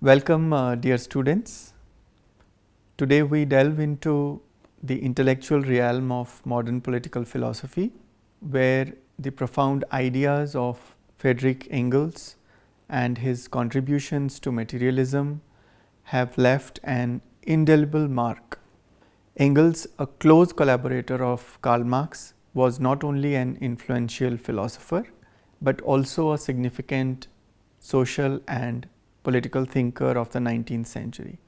Welcome, dear students. Today we delve into the intellectual realm of modern political philosophy, where the profound ideas of Friedrich Engels and his contributions to materialism have left an indelible mark. Engels, a close collaborator of Karl Marx, was not only an influential philosopher, but also a significant social and political thinker of the 19th century.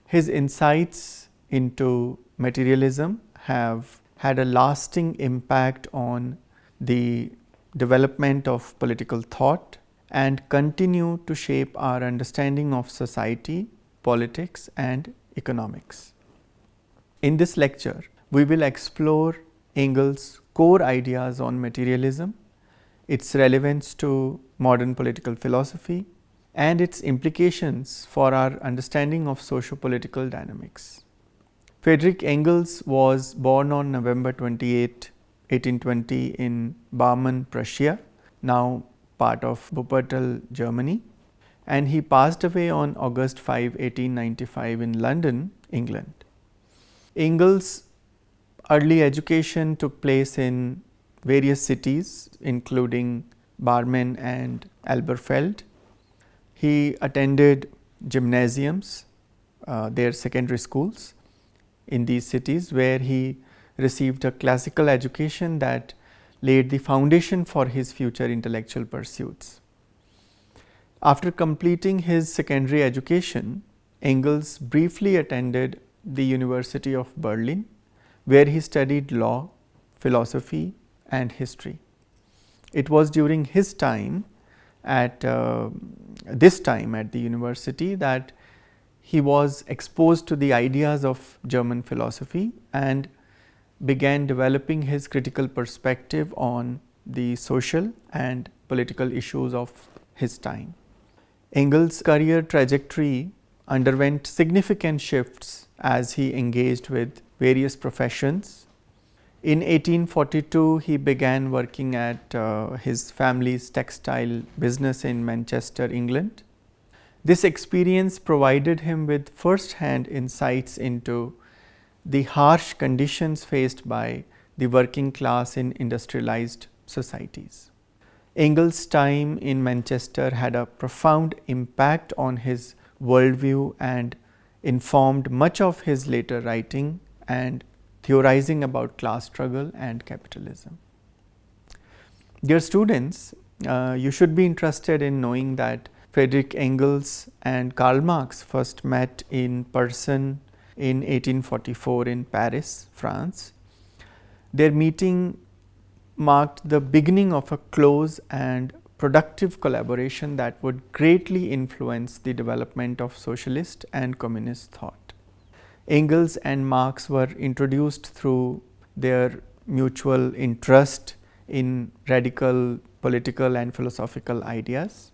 His insights into materialism have had a lasting impact on the development of political thought and continue to shape our understanding of society, politics, and economics. In this lecture, we will explore Engels' core ideas on materialism, its relevance to modern political philosophy, and its implications for our understanding of socio-political dynamics. Friedrich Engels was born on November 28, 1820 in Barmen, Prussia, now part of Wuppertal, Germany, and he passed away on August 5, 1895 in London, England. Engels' early education took place in various cities including Barmen and Elberfeld. He attended gymnasiums, their secondary schools in these cities, where he received a classical education that laid the foundation for his future intellectual pursuits. After completing his secondary education, Engels briefly attended the University of Berlin, where he studied law, philosophy, and history. It was during his time at the university that he was exposed to the ideas of German philosophy and began developing his critical perspective on the social and political issues of his time. Engels' career trajectory underwent significant shifts as he engaged with various professions. In 1842, he began working at his family's textile business in Manchester, England. This experience provided him with first-hand insights into the harsh conditions faced by the working class in industrialized societies. Engels' time in Manchester had a profound impact on his worldview and informed much of his later writing and theorizing about class struggle and capitalism. Dear students, you should be interested in knowing that Friedrich Engels and Karl Marx first met in person in 1844 in Paris, France. Their meeting marked the beginning of a close and productive collaboration that would greatly influence the development of socialist and communist thought. Engels and Marx were introduced through their mutual interest in radical political and philosophical ideas.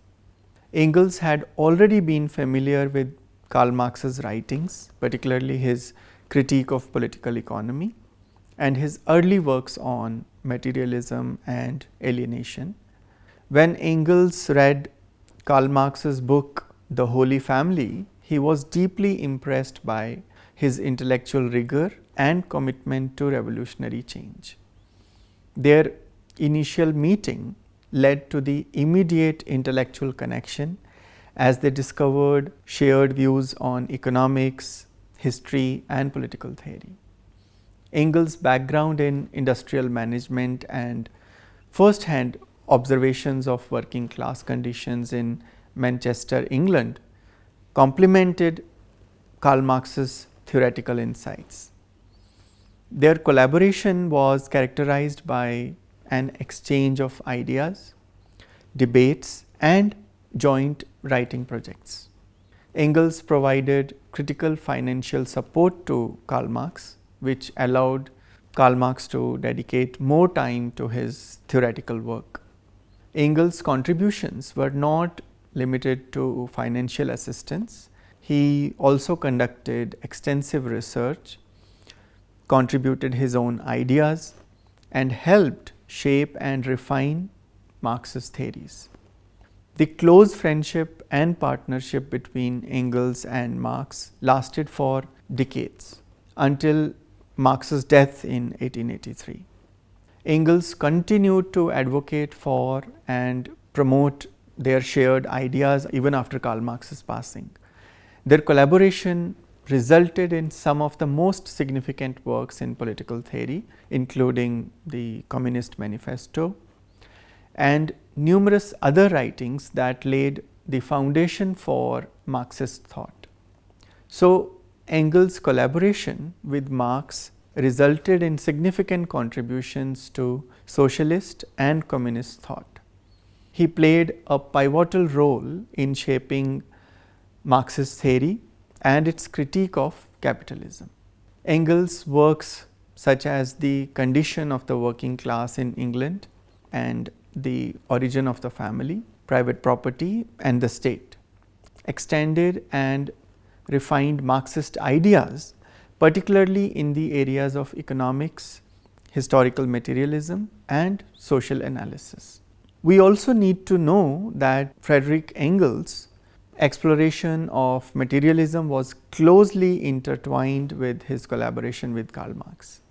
Engels had already been familiar with Karl Marx's writings, particularly his critique of political economy and his early works on materialism and alienation. When Engels read Karl Marx's book, The Holy Family, he was deeply impressed by his intellectual rigor and commitment to revolutionary change. Their initial meeting led to the immediate intellectual connection as they discovered shared views on economics, history, and political theory. Engels' background in industrial management and first-hand observations of working class conditions in Manchester, England, complemented Karl Marx's theoretical insights. Their collaboration was characterized by an exchange of ideas, debates, and joint writing projects. Engels provided critical financial support to Karl Marx, which allowed Karl Marx to dedicate more time to his theoretical work. Engels' contributions were not limited to financial assistance. He also conducted extensive research, contributed his own ideas, and helped shape and refine Marx's theories. The close friendship and partnership between Engels and Marx lasted for decades until Marx's death in 1883. Engels continued to advocate for and promote their shared ideas even after Karl Marx's passing. Their collaboration resulted in some of the most significant works in political theory, including the Communist Manifesto and numerous other writings that laid the foundation for Marxist thought. So, Engels' collaboration with Marx resulted in significant contributions to socialist and communist thought. He played a pivotal role in shaping Marxist theory and its critique of capitalism. Engels' works such as The Condition of the Working Class in England and The Origin of the Family, Private Property and the State extended and refined Marxist ideas, particularly in the areas of economics, historical materialism and social analysis. We also need to know that Friedrich Engels' exploration of materialism was closely intertwined with his collaboration with Karl Marx.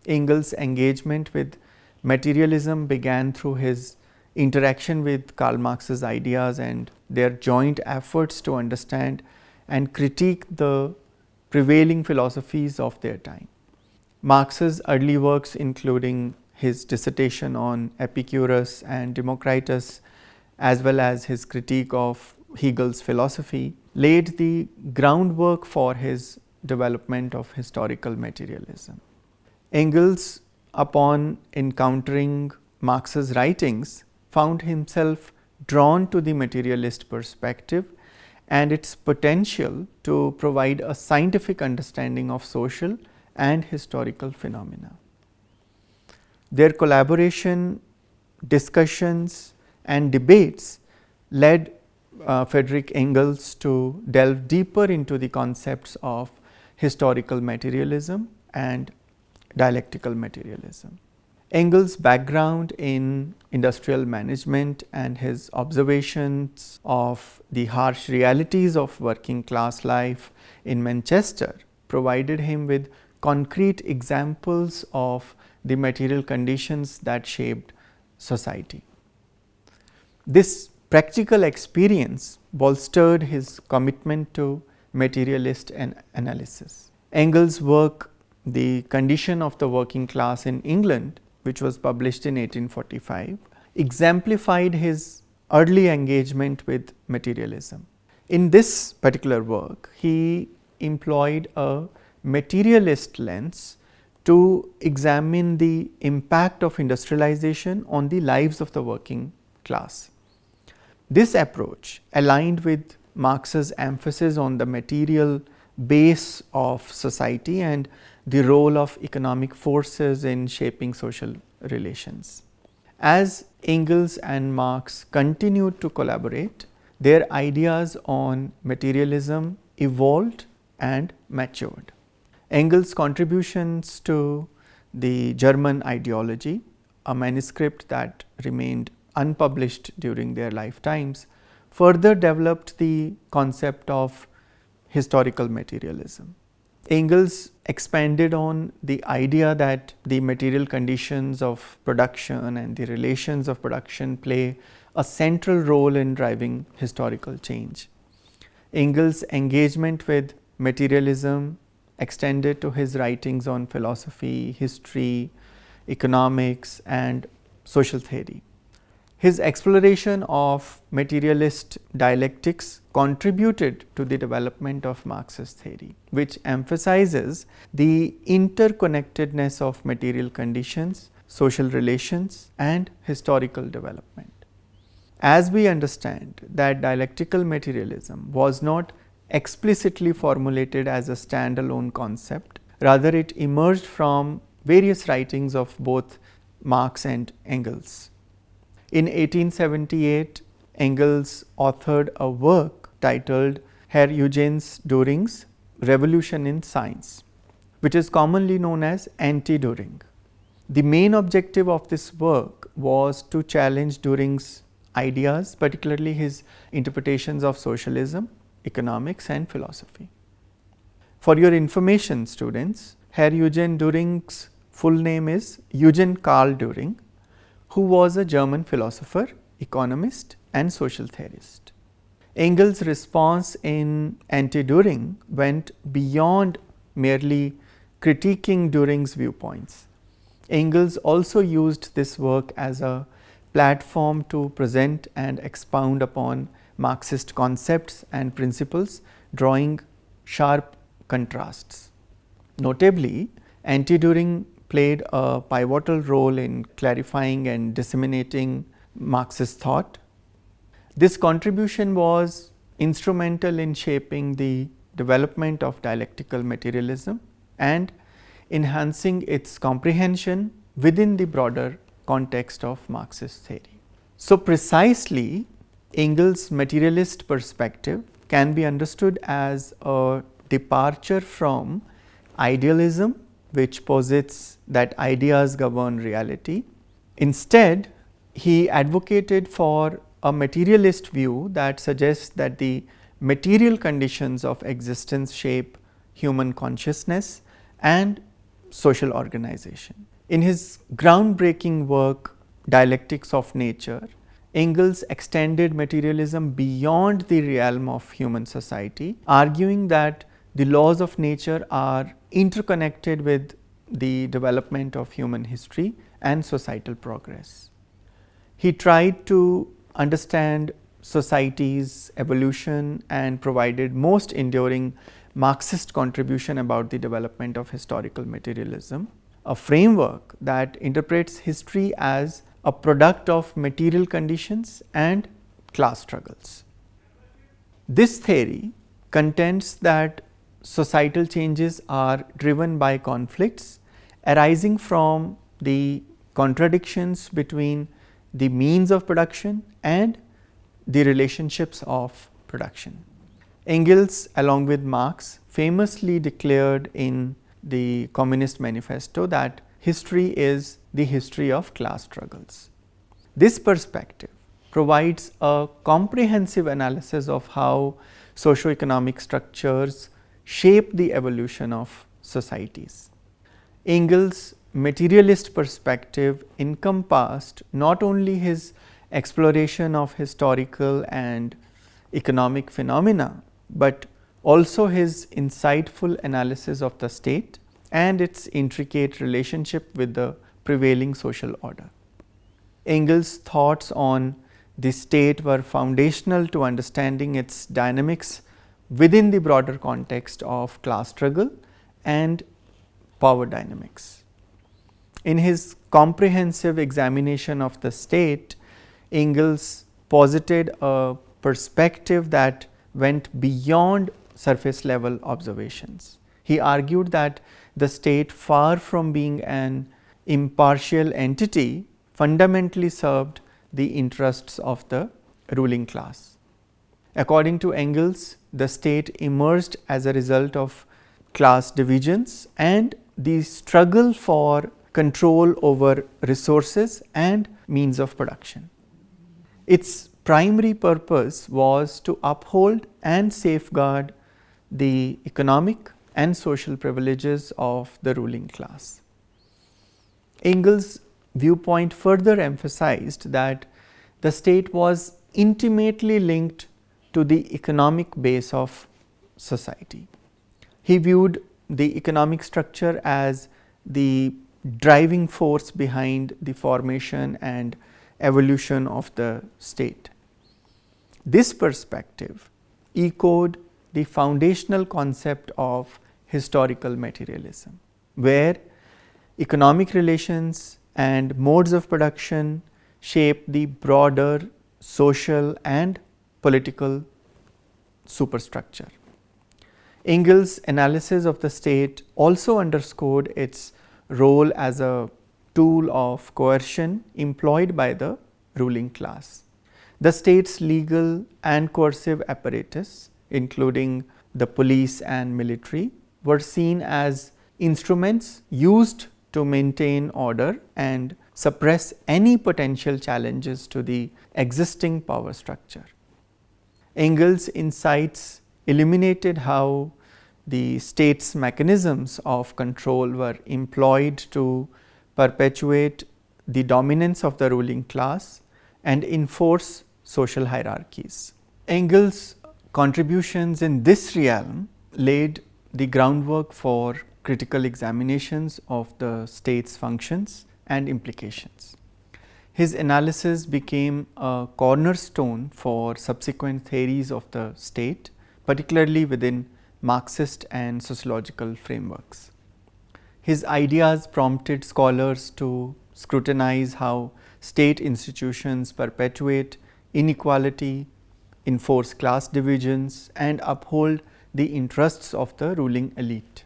Engels' engagement with materialism began through his interaction with Karl Marx's ideas and their joint efforts to understand and critique the prevailing philosophies of their time. Marx's early works, including his dissertation on Epicurus and Democritus, as well as his critique of Hegel's philosophy, laid the groundwork for his development of historical materialism. Engels, upon encountering Marx's writings, found himself drawn to the materialist perspective and its potential to provide a scientific understanding of social and historical phenomena. Their collaboration, discussions and debates led Friedrich Engels to delve deeper into the concepts of historical materialism and dialectical materialism. Engels' background in industrial management and his observations of the harsh realities of working class life in Manchester provided him with concrete examples of the material conditions that shaped society. This practical experience bolstered his commitment to materialist analysis. Engels' work, The Condition of the Working Class in England, which was published in 1845, exemplified his early engagement with materialism. In this particular work, he employed a materialist lens to examine the impact of industrialization on the lives of the working class. This approach aligned with Marx's emphasis on the material base of society and the role of economic forces in shaping social relations. As Engels and Marx continued to collaborate, their ideas on materialism evolved and matured. Engels' contributions to the German ideology, a manuscript that remained unpublished during their lifetimes, further developed the concept of historical materialism. Engels expanded on the idea that the material conditions of production and the relations of production play a central role in driving historical change. Engels' engagement with materialism extended to his writings on philosophy, history, economics and social theory. His exploration of materialist dialectics contributed to the development of Marxist theory, which emphasizes the interconnectedness of material conditions, social relations and historical development. As we understand that dialectical materialism was not explicitly formulated as a standalone concept, rather it emerged from various writings of both Marx and Engels. In 1878, Engels authored a work titled Herr Eugens Düring's Revolution in Science, which is commonly known as Anti-Düring. The main objective of this work was to challenge Düring's ideas, particularly his interpretations of socialism, economics and philosophy. For your information, students, Herr Eugen Düring's full name is Eugen Karl Düring, who was a German philosopher, economist and social theorist. Engels' response in Anti-Düring went beyond merely critiquing Düring's viewpoints. Engels also used this work as a platform to present and expound upon Marxist concepts and principles, drawing sharp contrasts. Notably, Anti-Düring played a pivotal role in clarifying and disseminating Marxist thought. This contribution was instrumental in shaping the development of dialectical materialism and enhancing its comprehension within the broader context of Marxist theory. So, precisely, Engels' materialist perspective can be understood as a departure from idealism, which posits that ideas govern reality. Instead, he advocated for a materialist view that suggests that the material conditions of existence shape human consciousness and social organization. In his groundbreaking work, Dialectics of Nature, Engels extended materialism beyond the realm of human society, arguing that the laws of nature are interconnected with the development of human history and societal progress. He tried to understand society's evolution and provided most enduring Marxist contribution about the development of historical materialism, a framework that interprets history as a product of material conditions and class struggles. This theory contends that societal changes are driven by conflicts arising from the contradictions between the means of production and the relationships of production. Engels, along with Marx, famously declared in the Communist Manifesto that history is the history of class struggles. This perspective provides a comprehensive analysis of how socio-economic structures shape the evolution of societies. Engels' materialist perspective encompassed not only his exploration of historical and economic phenomena, but also his insightful analysis of the state and its intricate relationship with the prevailing social order. Engels' thoughts on the state were foundational to understanding its dynamics within the broader context of class struggle and power dynamics. In his comprehensive examination of the state, Engels posited a perspective that went beyond surface level observations. He argued that the state, far from being an impartial entity, fundamentally served the interests of the ruling class. According to Engels, the state emerged as a result of class divisions and the struggle for control over resources and means of production. Its primary purpose was to uphold and safeguard the economic and social privileges of the ruling class. Engels' viewpoint further emphasized that the state was intimately linked to the economic base of society. He viewed the economic structure as the driving force behind the formation and evolution of the state. This perspective echoed the foundational concept of historical materialism, where economic relations and modes of production shape the broader social and political superstructure. Engels' analysis of the state also underscored its role as a tool of coercion employed by the ruling class. The state's legal and coercive apparatus, including the police and military, were seen as instruments used to maintain order and suppress any potential challenges to the existing power structure. Engels' insights illuminated how the state's mechanisms of control were employed to perpetuate the dominance of the ruling class and enforce social hierarchies. Engels' contributions in this realm laid the groundwork for critical examinations of the state's functions and implications. His analysis became a cornerstone for subsequent theories of the state, particularly within Marxist and sociological frameworks. His ideas prompted scholars to scrutinize how state institutions perpetuate inequality, enforce class divisions, and uphold the interests of the ruling elite.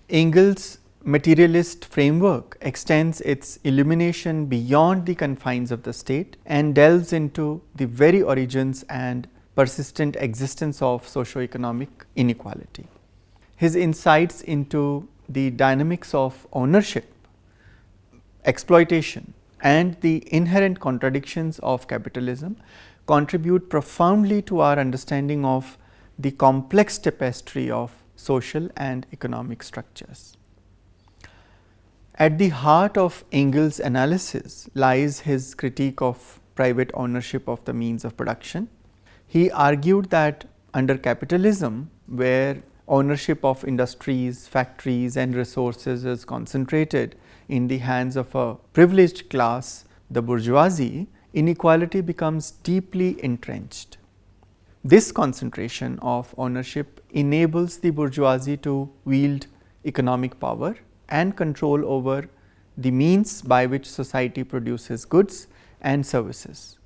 Engels' materialist framework extends its illumination beyond the confines of the state and delves into the very origins and persistent existence of socio-economic inequality. His insights into the dynamics of ownership, exploitation, and the inherent contradictions of capitalism contribute profoundly to our understanding of the complex tapestry of social and economic structures. At the heart of Engels' analysis lies his critique of private ownership of the means of production. He argued that under capitalism, where ownership of industries, factories, and resources is concentrated in the hands of a privileged class, the bourgeoisie, inequality becomes deeply entrenched. This concentration of ownership enables the bourgeoisie to wield economic power and control over the means by which society produces goods and services.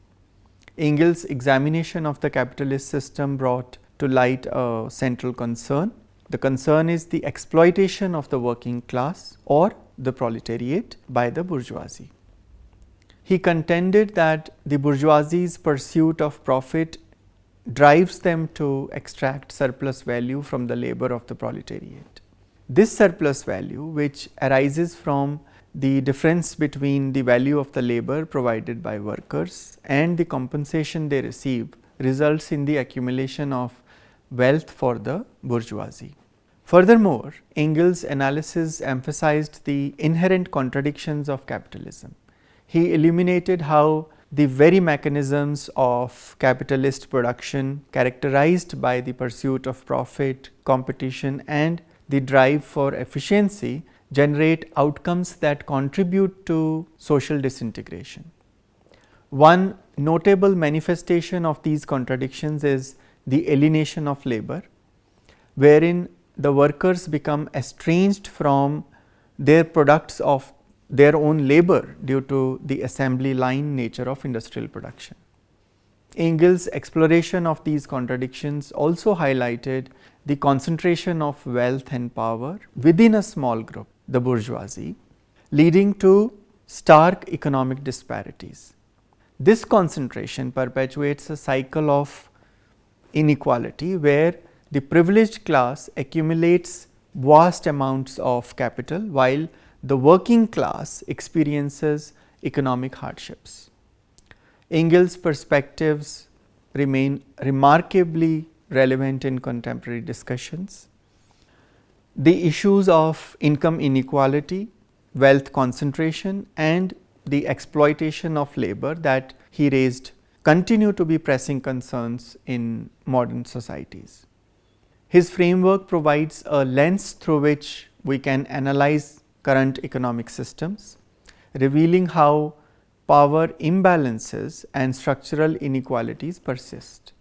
Engels' examination of the capitalist system brought to light a central concern. The concern is the exploitation of the working class or the proletariat by the bourgeoisie. He contended that the bourgeoisie's pursuit of profit drives them to extract surplus value from the labor of the proletariat. This surplus value, which arises from the difference between the value of the labor provided by workers and the compensation they receive, results in the accumulation of wealth for the bourgeoisie. Furthermore, Engels' analysis emphasized the inherent contradictions of capitalism. He illuminated how the very mechanisms of capitalist production, characterized by the pursuit of profit, competition, and the drive for efficiency, generate outcomes that contribute to social disintegration. One notable manifestation of these contradictions is the alienation of labor, wherein the workers become estranged from their products of their own labor due to the assembly line nature of industrial production. Engels' exploration of these contradictions also highlighted the concentration of wealth and power within a small group, the bourgeoisie, leading to stark economic disparities. This concentration perpetuates a cycle of inequality where the privileged class accumulates vast amounts of capital while the working class experiences economic hardships. Engels' perspectives remain remarkably relevant in contemporary discussions. The issues of income inequality, wealth concentration, and the exploitation of labor that he raised continue to be pressing concerns in modern societies. His framework provides a lens through which we can analyze current economic systems, revealing how power imbalances and structural inequalities persist.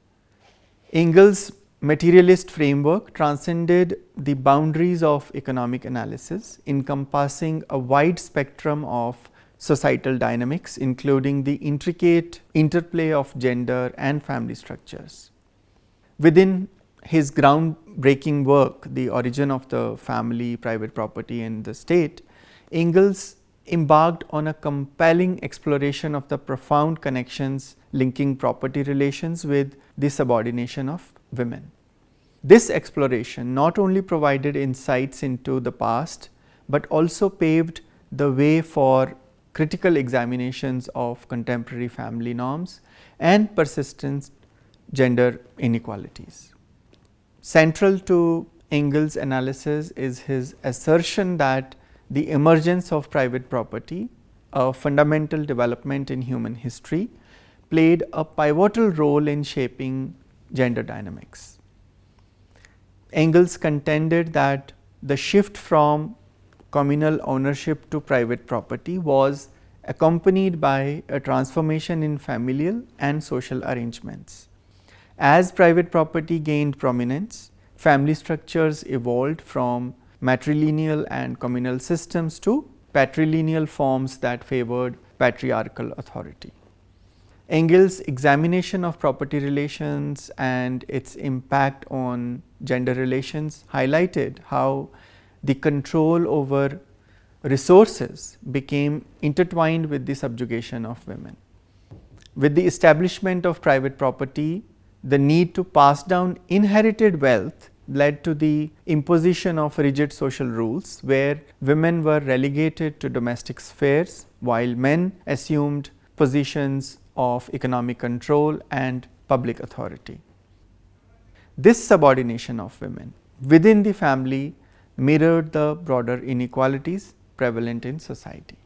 Engels' materialist framework transcended the boundaries of economic analysis, encompassing a wide spectrum of societal dynamics, including the intricate interplay of gender and family structures. Within his groundbreaking work, The Origin of the Family, Private Property and the State, Engels embarked on a compelling exploration of the profound connections linking property relations with the subordination of women. This exploration not only provided insights into the past, but also paved the way for critical examinations of contemporary family norms and persistent gender inequalities. Central to Engels' analysis is his assertion that the emergence of private property, a fundamental development in human history, played a pivotal role in shaping gender dynamics. Engels contended that the shift from communal ownership to private property was accompanied by a transformation in familial and social arrangements. As private property gained prominence, family structures evolved from matrilineal and communal systems to patrilineal forms that favored patriarchal authority. Engels' examination of property relations and its impact on gender relations highlighted how the control over resources became intertwined with the subjugation of women. With the establishment of private property, the need to pass down inherited wealth led to the imposition of rigid social rules where women were relegated to domestic spheres while men assumed positions of economic control and public authority. This subordination of women within the family mirrored the broader inequalities prevalent in society.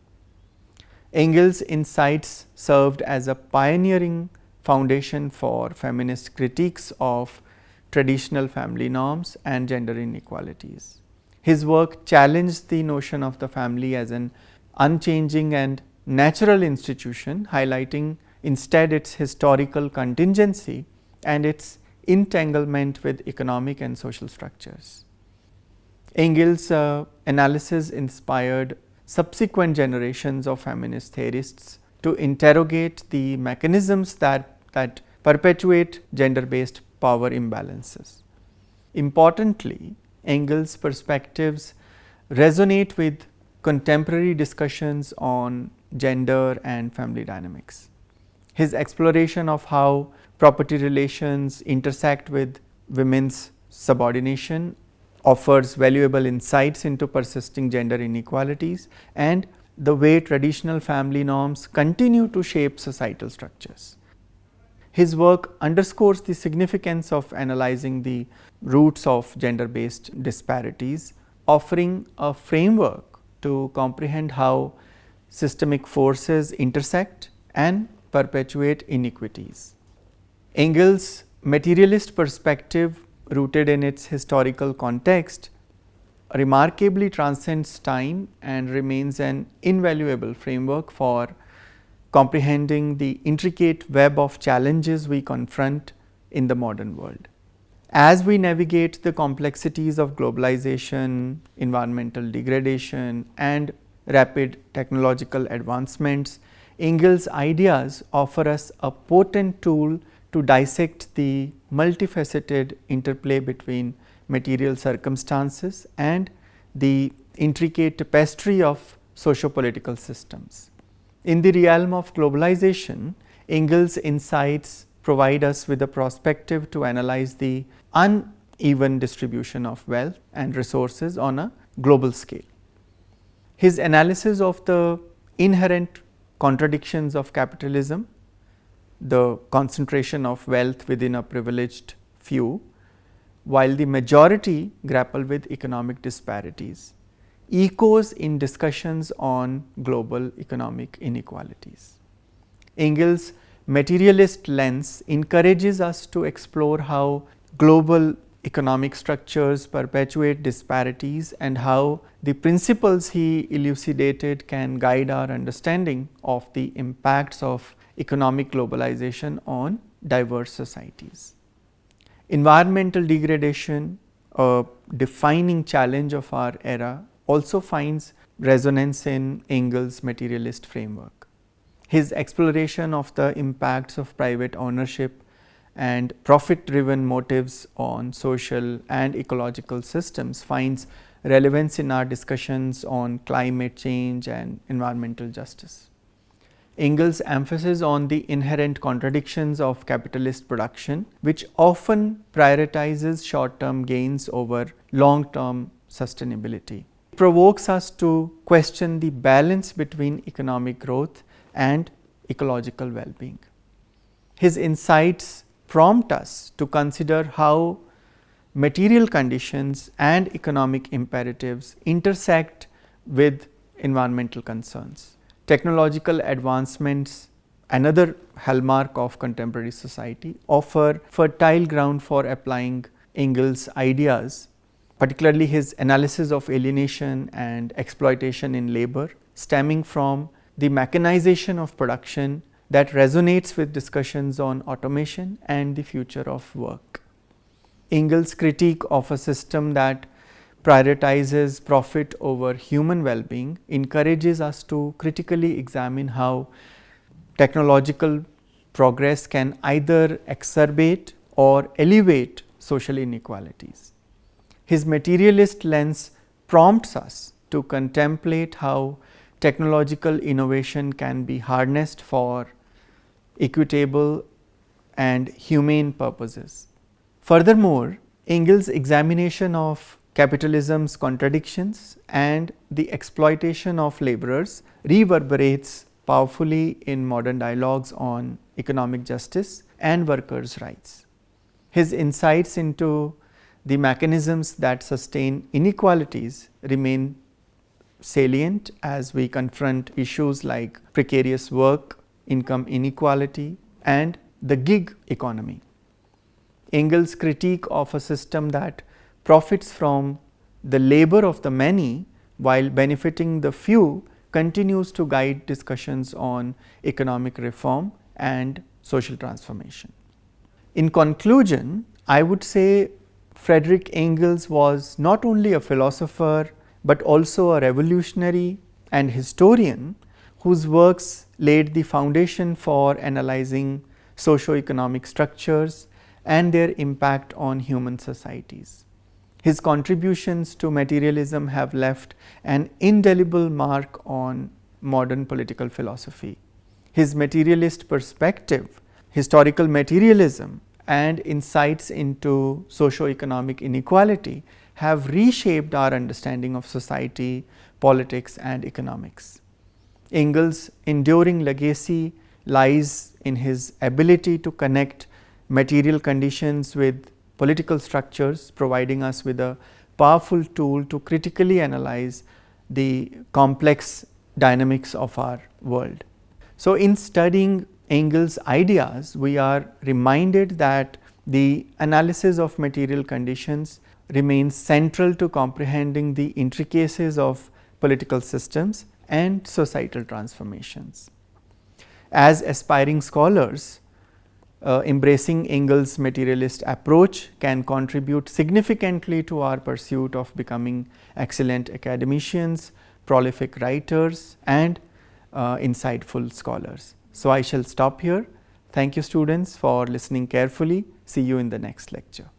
Engels' insights served as a pioneering foundation for feminist critiques of traditional family norms and gender inequalities. His work challenged the notion of the family as an unchanging and natural institution, highlighting instead its historical contingency and its entanglement with economic and social structures. Engels' analysis inspired subsequent generations of feminist theorists to interrogate the mechanisms that perpetuate gender-based power imbalances. Importantly, Engels' perspectives resonate with contemporary discussions on gender and family dynamics. His exploration of how property relations intersect with women's subordination offers valuable insights into persisting gender inequalities and the way traditional family norms continue to shape societal structures. His work underscores the significance of analyzing the roots of gender-based disparities, offering a framework to comprehend how systemic forces intersect and perpetuate inequities. Engels' materialist perspective, rooted in its historical context, remarkably transcends time and remains an invaluable framework for comprehending the intricate web of challenges we confront in the modern world. As we navigate the complexities of globalization, environmental degradation, and rapid technological advancements, Engels' ideas offer us a potent tool to dissect the multifaceted interplay between material circumstances and the intricate tapestry of socio-political systems. In the realm of globalization, Engels' insights provide us with a perspective to analyze the uneven distribution of wealth and resources on a global scale. His analysis of the inherent contradictions of capitalism, the concentration of wealth within a privileged few, while the majority grapple with economic disparities, echoes in discussions on global economic inequalities. Engels' materialist lens encourages us to explore how global economic structures perpetuate disparities and how the principles he elucidated can guide our understanding of the impacts of economic globalization on diverse societies. Environmental degradation, a defining challenge of our era, also finds resonance in Engels' materialist framework. His exploration of the impacts of private ownership and profit-driven motives on social and ecological systems finds relevance in our discussions on climate change and environmental justice. Engels' emphasis on the inherent contradictions of capitalist production, which often prioritizes short-term gains over long-term sustainability, provokes us to question the balance between economic growth and ecological well-being. His insights prompt us to consider how material conditions and economic imperatives intersect with environmental concerns. Technological advancements, another hallmark of contemporary society, offer fertile ground for applying Engels' ideas, particularly his analysis of alienation and exploitation in labor, stemming from the mechanization of production that resonates with discussions on automation and the future of work. Engels' critique of a system that prioritizes profit over human well-being encourages us to critically examine how technological progress can either exacerbate or elevate social inequalities. His materialist lens prompts us to contemplate how technological innovation can be harnessed for equitable and humane purposes. Furthermore, Engels' examination of capitalism's contradictions and the exploitation of laborers reverberates powerfully in modern dialogues on economic justice and workers' rights. His insights into the mechanisms that sustain inequalities remain salient as we confront issues like precarious work, income inequality, and the gig economy. Engels' critique of a system that profits from the labor of the many while benefiting the few continues to guide discussions on economic reform and social transformation. In conclusion, I would say Friedrich Engels was not only a philosopher but also a revolutionary and historian whose works laid the foundation for analyzing socio-economic structures and their impact on human societies. His contributions to materialism have left an indelible mark on modern political philosophy. His materialist perspective, historical materialism, and insights into socio-economic inequality have reshaped our understanding of society, politics, and economics. Engels' enduring legacy lies in his ability to connect material conditions with political structures, providing us with a powerful tool to critically analyze the complex dynamics of our world. So, in studying Engels' ideas, we are reminded that the analysis of material conditions remains central to comprehending the intricacies of political systems and societal transformations. As aspiring scholars, embracing Engels' materialist approach can contribute significantly to our pursuit of becoming excellent academicians, prolific writers, and insightful scholars. So, I shall stop here. Thank you, students, for listening carefully. See you in the next lecture.